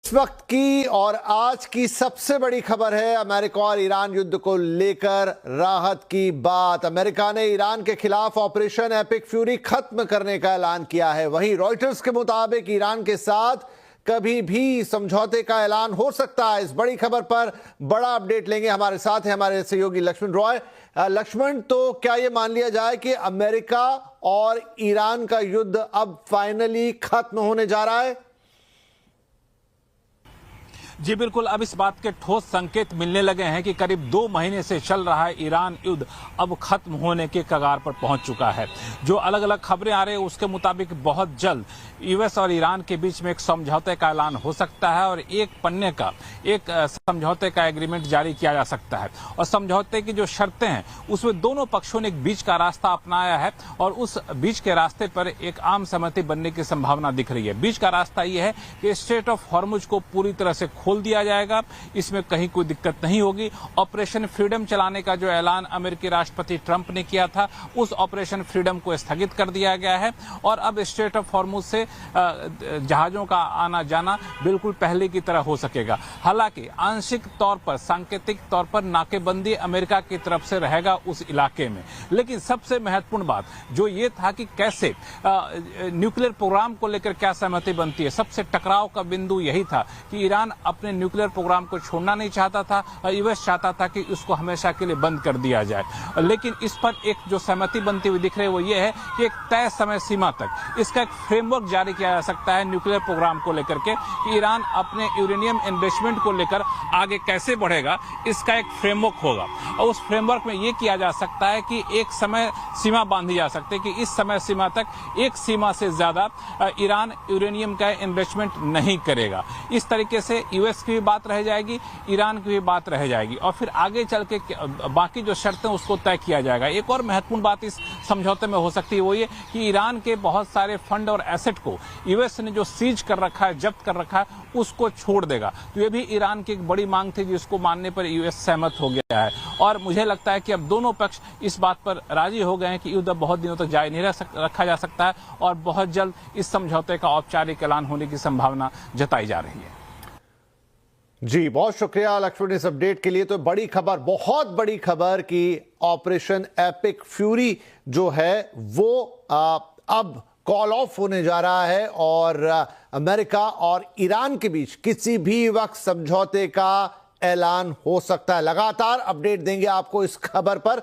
इस वक्त की और आज की सबसे बड़ी खबर है अमेरिका और ईरान युद्ध को लेकर राहत की बात। अमेरिका ने ईरान के खिलाफ ऑपरेशन एपिक फ्यूरी खत्म करने का ऐलान किया है। वहीं रॉयटर्स के मुताबिक ईरान के साथ कभी भी समझौते का ऐलान हो सकता है। इस बड़ी खबर पर बड़ा अपडेट लेंगे। हमारे साथ हैं हमारे सहयोगी लक्ष्मण रॉय। लक्ष्मण, तो क्या यह मान लिया जाए कि अमेरिका और ईरान का युद्ध अब फाइनली खत्म होने जा रहा है? जी बिल्कुल, अब इस बात के ठोस संकेत मिलने लगे हैं कि करीब 2 महीने से चल रहा है ईरान युद्ध अब खत्म होने के कगार पर पहुंच चुका है। जो अलग अलग खबरें आ रही है उसके मुताबिक बहुत जल्द यूएस और ईरान के बीच में एक समझौते का ऐलान हो सकता है और एक पन्ने का एक समझौते का एग्रीमेंट जारी किया जा सकता है। और समझौते की जो शर्तें हैं उसमें दोनों पक्षों ने एक बीच का रास्ता अपनाया है और उस बीच के रास्ते पर एक आम सहमति बनने की संभावना दिख रही है। बीच का रास्ता यह है कि स्ट्रेट ऑफ हॉर्मुज को पूरी तरह से खोल दिया जाएगा, इसमें कहीं कोई दिक्कत नहीं होगी। ऑपरेशन फ्रीडम चलाने का जो ऐलान अमेरिकी राष्ट्रपति ट्रंप ने किया था उस ऑपरेशन फ्रीडम को स्थगित कर दिया गया है और अब स्ट्रेट ऑफ हॉर्मुज से जहाजों का आना जाना बिल्कुल पहले की तरह हो सकेगा। हालांकि आंशिक तौर पर सांकेतिक तौर पर नाकेबंदी अमेरिका की तरफ से रहेगा उस इलाके में। लेकिन सबसे महत्वपूर्ण बात जो ये था कि कैसे न्यूक्लियर प्रोग्राम को लेकर क्या सहमति बनती है। सबसे टकराव का बिंदु यही था कि ईरान अपने न्यूक्लियर प्रोग्राम को छोड़ना नहीं चाहता था और यूएस चाहता था कि उसको हमेशा के लिए बंद कर दिया जाए। लेकिन इस पर एक जो सहमति बनती हुई दिख रही है वो ये है कि एक तय समय सीमा तक इसका एक फ्रेमवर्क जारी किया जा सकता है न्यूक्लियर प्रोग्राम को लेकर के कि ईरान अपने यूरेनियम इन्वेस्टमेंट को लेकर आगे कैसे बढ़ेगा, इसका एक फ्रेमवर्क होगा। और उस फ्रेमवर्क में यह किया जा सकता है कि एक समय सीमा बांधी जा सकती है कि इस समय सीमा तक एक सीमा से ज्यादा ईरान यूरेनियम का इन्वेस्टमेंट नहीं करेगा। इस तरीके से यूएस की भी बात रह जाएगी, ईरान की भी बात रह जाएगी और फिर आगे चल के बाकी जो शर्तें उसको तय किया जाएगा। एक और महत्वपूर्ण बात इस समझौते में हो सकती है वो ये कि ईरान के बहुत सारे फंड और एसेट को यूएस ने जो सीज कर रखा है, जब्त कर रखा है, उसको छोड़ देगा। तो ये भी ईरान की एक बड़ी मांग थी जिसको मानने पर यूएस सहमत हो गया है और मुझे लगता है कि अब दोनों पक्ष इस बात पर राजी हो गए हैं कि युद्ध बहुत दिनों तक जारी नहीं रखा जा सकता है और बहुत जल्द इस समझौते का औपचारिक ऐलान होने की संभावना जताई जा रही है। जी बहुत शुक्रिया लक्ष्मण इस अपडेट के लिए। तो बड़ी खबर, बहुत बड़ी खबर कि ऑपरेशन एपिक फ्यूरी जो है वो अब कॉल ऑफ होने जा रहा है और अमेरिका और ईरान के बीच किसी भी वक्त समझौते का ऐलान हो सकता है। लगातार अपडेट देंगे आपको इस खबर पर।